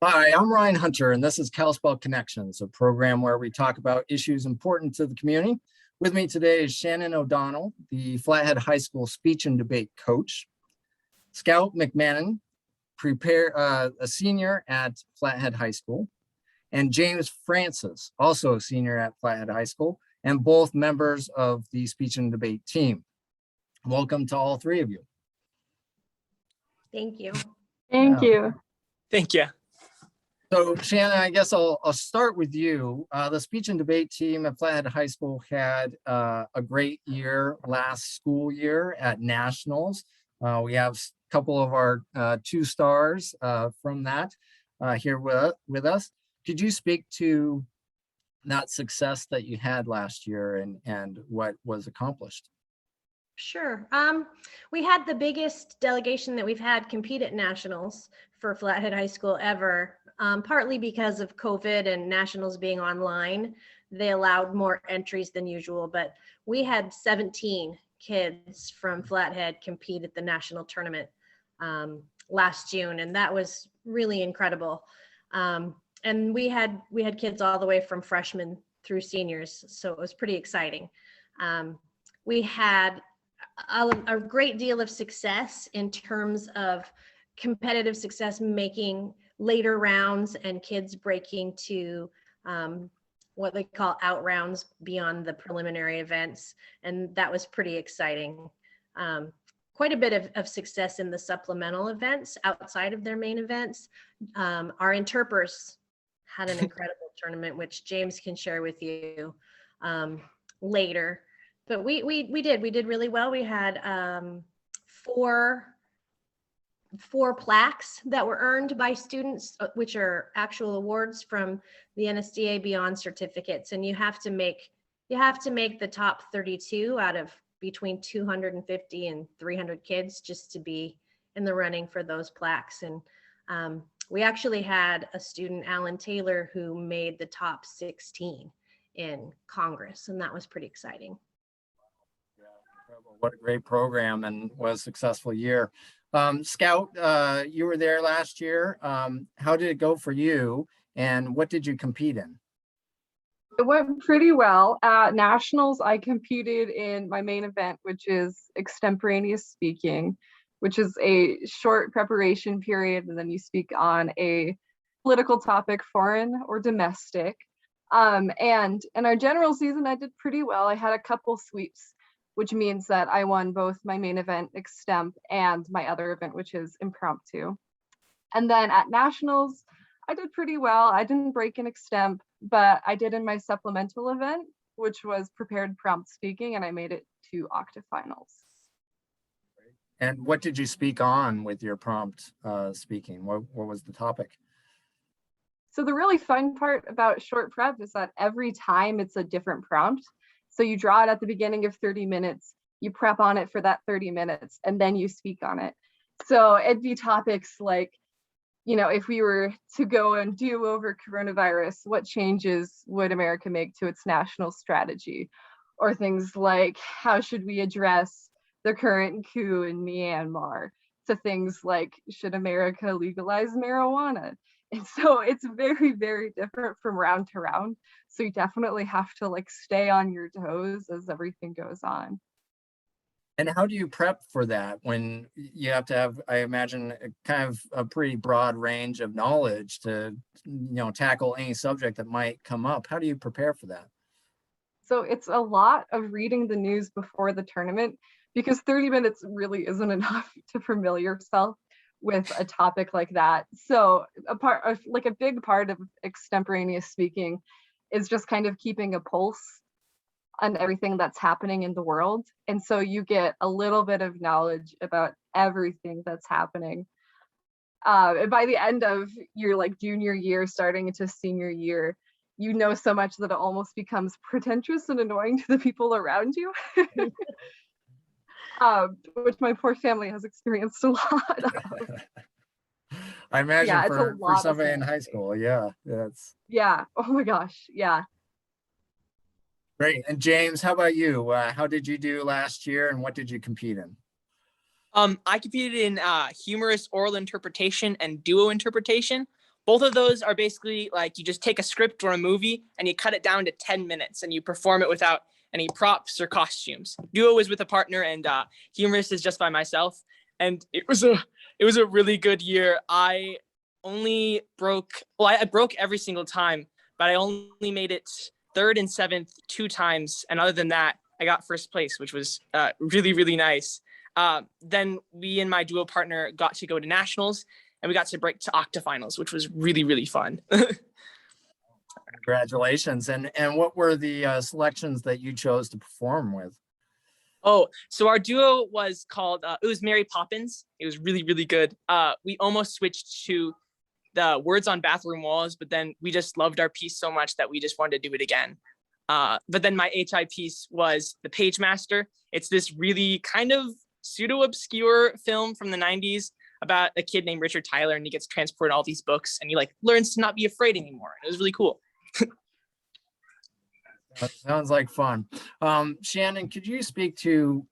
Hi, I'm Ryan Hunter, and this is Kalispell Connections, a program where we talk about issues important to the community. With me today is Shannon O'Donnell, the Flathead High School speech and debate coach. Scout McMahon, a senior at Flathead High School, and James Francis, also a senior at Flathead High School, and both members of the speech and debate team. Welcome to all three of you. Thank you. Thank you. Thank you. So Shannon, I guess I'll start with you. The speech and debate team at Flathead High School had a great year last school year at nationals. We have a couple of our 2 stars from that here with us. Could you speak to that success that you had last year and what was accomplished? Sure. We had the biggest delegation that we've had compete at nationals for Flathead High School ever, partly because of COVID and nationals being online. They allowed more entries than usual, but we had 17 kids from Flathead compete at the national tournament last June, and that was really incredible. And we had kids all the way from freshmen through seniors, so it was pretty exciting. We had a great deal of success in terms of competitive success, making later rounds and kids breaking to what they call out rounds beyond the preliminary events. And that was pretty exciting. Quite a bit of success in the supplemental events outside of their main events. Our interpreters had an incredible tournament, which James can share with you later. But we did really well. We had four plaques that were earned by students, which are actual awards from the NSDA Beyond certificates. And you have to make the top 32 out of between 250 and 300 kids just to be in the running for those plaques. And we actually had a student, Alan Taylor, who made the top 16 in Congress, and that was pretty exciting. What a great program and what a successful year. Scout, you were there last year. How did it go for you and what did you compete in? It went pretty well. At nationals, I competed in my main event, which is extemporaneous speaking, which is a short preparation period, and then you speak on a political topic, foreign or domestic. And in our general season, I did pretty well. I had a couple sweeps, which means that I won both my main event, extemp, and my other event, which is impromptu. And then at nationals, I did pretty well. I didn't break in extemp, but I did in my supplemental event, which was prepared prompt speaking, and I made it to octafinals. And what did you speak on with your prompt speaking? What was the topic? So the really fun part about short prep is that every time it's a different prompt. So you draw it at the beginning of 30 minutes, you prep on it for that 30 minutes, and then you speak on it. So it'd be topics like, you know, if we were to go and do over coronavirus, what changes would America make to its national strategy? Or things like, how should we address the current coup in Myanmar? To things like, should America legalize marijuana? And so it's very, very different from round to round. So you definitely have to like stay on your toes as everything goes on. And how do you prep for that when you have to have, I imagine, kind of a pretty broad range of knowledge to, tackle any subject that might come up? How do you prepare for that? So it's a lot of reading the news before the tournament, because 30 minutes really isn't enough to familiar yourself with a topic like that. So a big part of extemporaneous speaking is just kind of keeping a pulse on everything that's happening in the world. And so you get a little bit of knowledge about everything that's happening. And by the end of your like junior year, starting into senior year, you know so much that it almost becomes pretentious and annoying to the people around you. Which my poor family has experienced a lot of. I imagine Yeah, for somebody in high school. Yeah, that's. Yeah. Oh my gosh. Yeah. Great. And James, how about you? How did you do last year and what did you compete in? I competed in humorous oral interpretation and duo interpretation. Both of those are basically like you just take a script or a movie and you cut it down to 10 minutes and you perform it without any props or costumes. Duo is with a partner, and humorist is just by myself. And it was a really good year. I broke every single time, but I only made it third and seventh 2 times. And other than that, I got first place, which was really, really nice. Then we and my duo partner got to go to nationals, and we got to break to octafinals, which was really, really fun. Congratulations. And what were the selections that you chose to perform with? Oh, so our duo was called, it was Mary Poppins. It was really, really good. We almost switched to the Words on Bathroom Walls, but then we just loved our piece so much that we just wanted to do it again. But then my HI piece was The Page Master. It's this really kind of pseudo-obscure film from the 90s about a kid named Richard Tyler, and he gets transported all these books, and he like learns to not be afraid anymore. And it was really cool. That sounds like fun. Shannon, could you speak to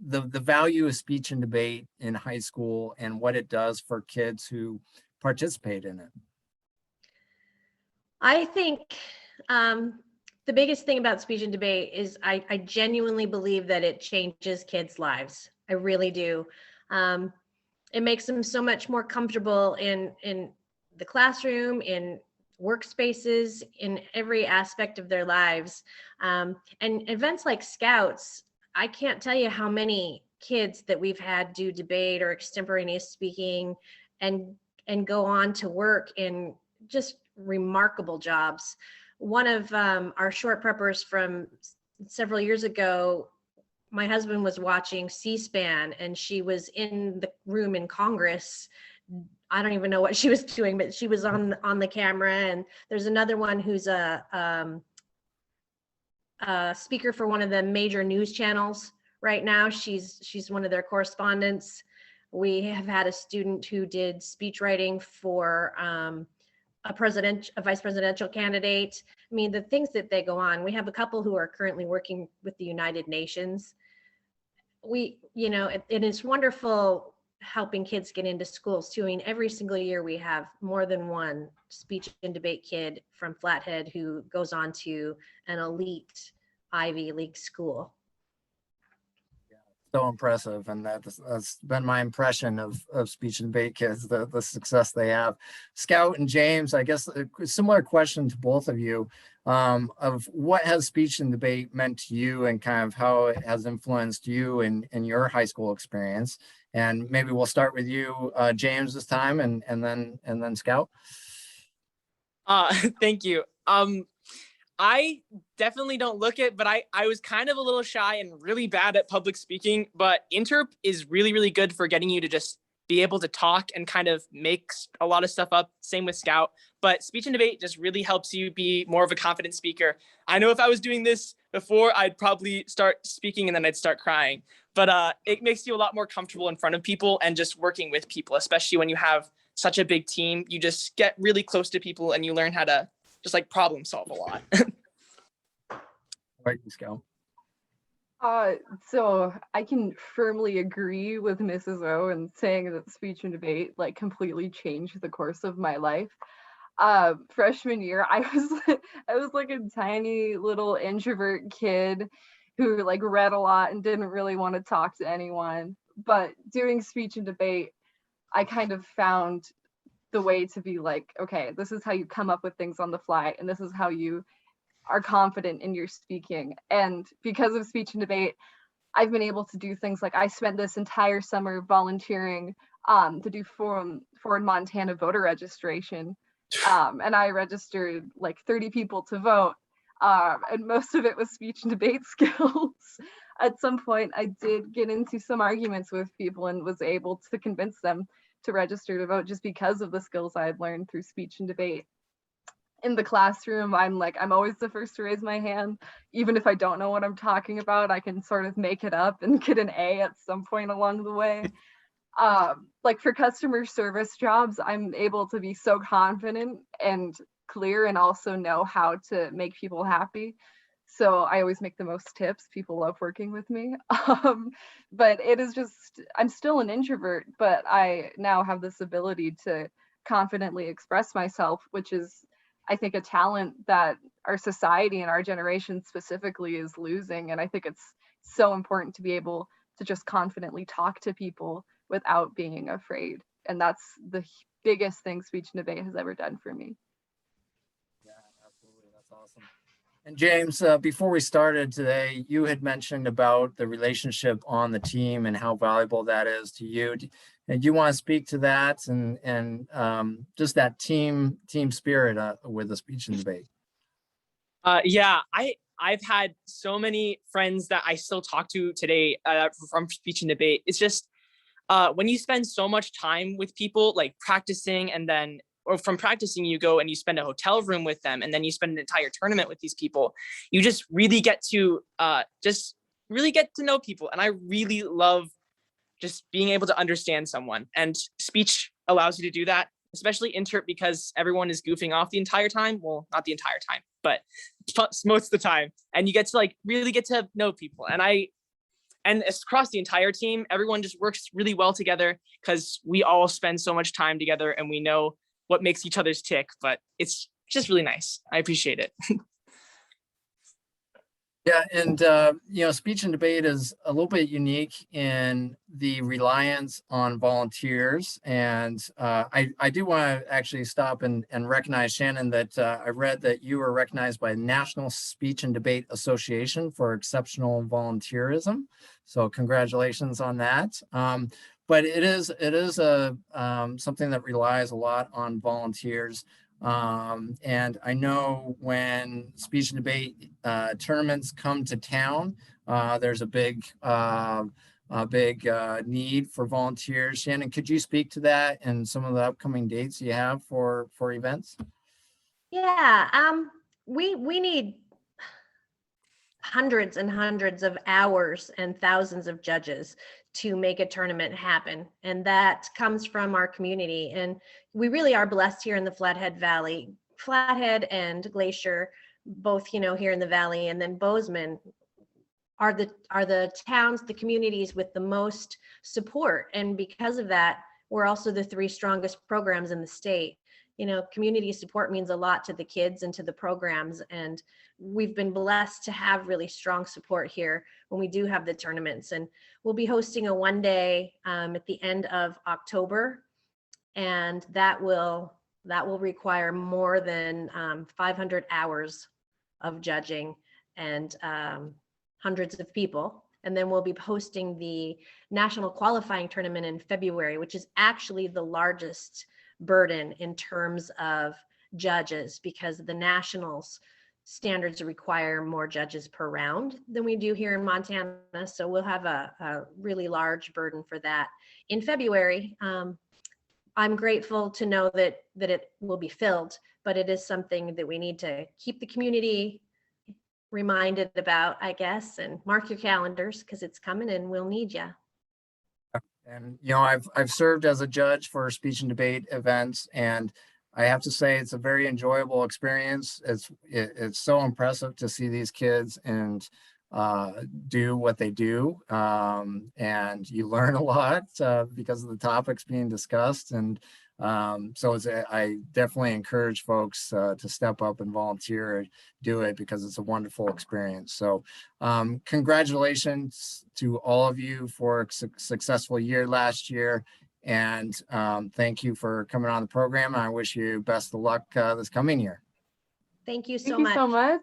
the value of speech and debate in high school and what it does for kids who participate in it? I think the biggest thing about speech and debate is I genuinely believe that it changes kids' lives. I really do. It makes them so much more comfortable in the classroom, in workspaces, in every aspect of their lives. And events like Scouts, I can't tell you how many kids that we've had do debate or extemporaneous speaking and go on to work in just remarkable jobs. One of our short preppers from several years ago, my husband was watching C-SPAN and she was in the room in Congress. I don't even know what she was doing, but she was on the camera. And there's another one who's a speaker for one of the major news channels right now. She's one of their correspondents. We have had a student who did speech writing for a vice presidential candidate. I mean, the things that they go on. We have a couple who are currently working with the United Nations. It is wonderful helping kids get into schools too. I mean, every single year we have more than one speech and debate kid from Flathead who goes on to an elite Ivy League school. So impressive, and that's been my impression of speech and debate kids, the success they have. Scout and James, I guess a similar question to both of you, of what has speech and debate meant to you and kind of how it has influenced you in your high school experience. And maybe we'll start with you, James, this time, and then Scout. Thank you. I definitely don't look it, but I was kind of a little shy and really bad at public speaking, but Interp is really, really good for getting you to just be able to talk and kind of make a lot of stuff up. Same with Scout, but speech and debate just really helps you be more of a confident speaker. I know if I was doing this before, I'd probably start speaking and then I'd start crying, but it makes you a lot more comfortable in front of people and just working with people, especially when you have such a big team. You just get really close to people and you learn how to just like problem solve a lot. Right, Scout. So I can firmly agree with Mrs. O in saying that speech and debate like completely changed the course of my life. Freshman year, I was like a tiny little introvert kid who like read a lot and didn't really want to talk to anyone. But doing speech and debate, I kind of found the way to be like, okay, this is how you come up with things on the fly, and this is how you are confident in your speaking. And because of speech and debate, I've been able to do things like I spent this entire summer volunteering to do foreign Montana voter registration. And I registered like 30 people to vote. And most of it was speech and debate skills. At some point, I did get into some arguments with people and was able to convince them to register to vote just because of the skills I had learned through speech and debate. In the classroom, I'm always the first to raise my hand. Even if I don't know what I'm talking about, I can sort of make it up and get an A at some point along the way. Like for customer service jobs, I'm able to be so confident and clear and also know how to make people happy. So I always make the most tips. People love working with me. But it is just, I'm still an introvert, but I now have this ability to confidently express myself, which is, I think, a talent that our society and our generation specifically is losing. And I think it's so important to be able to just confidently talk to people without being afraid. And that's the biggest thing speech and debate has ever done for me. Yeah, absolutely. That's awesome. And James, before we started today, you had mentioned about the relationship on the team and how valuable that is to you. And you want to speak to that and just that team spirit with the speech and debate? Yeah, I've had so many friends that I still talk to today from speech and debate. It's just when you spend so much time with people, like practicing, and then or from practicing you go and you spend a hotel room with them, and then you spend an entire tournament with these people, you just really get to know people. And I really love just being able to understand someone, and speech allows you to do that, especially interp, because everyone is goofing off the entire time. Well, not the entire time, but most of the time. And you get to really get to know people. And across the entire team, everyone just works really well together because we all spend so much time together and we know what makes each other's tick. But it's just really nice. I appreciate it. Yeah, and speech and debate is a little bit unique in the reliance on volunteers. And I do want to actually stop and recognize, Shannon, that I read that you were recognized by the National Speech and Debate Association for exceptional volunteerism. So congratulations on that. But it is a something that relies a lot on volunteers. And I know when speech and debate tournaments come to town, there's a big need for volunteers. Shannon, could you speak to that and some of the upcoming dates you have for events? Yeah, we need hundreds and hundreds of hours and thousands of judges to make a tournament happen. And that comes from our community. And we really are blessed here in the Flathead Valley. Flathead and Glacier, both, here in the valley, and then Bozeman are the towns, the communities with the most support. And because of that, we're also the 3 strongest programs in the state. Community support means a lot to the kids and to the programs. And we've been blessed to have really strong support here when we do have the tournaments. And we'll be hosting a 1-day at the end of October. And that will require more than 500 hours of judging and hundreds of people. And then we'll be hosting the national qualifying tournament in February, which is actually the largest burden in terms of judges, because the nationals standards require more judges per round than we do here in Montana. So we'll have a really large burden for that in February. I'm grateful to know that it will be filled, but it is something that we need to keep the community reminded about, I guess, and mark your calendars because it's coming and we'll need you. And I've served as a judge for speech and debate events, and I have to say it's a very enjoyable experience. It's so impressive to see these kids and do what they do, and you learn a lot because of the topics being discussed. And so I definitely encourage folks to step up and volunteer, do it, because it's a wonderful experience. So congratulations to all of you for a successful year last year. And thank you for coming on the program. I wish you best of luck this coming year. Thank you Thank you so much.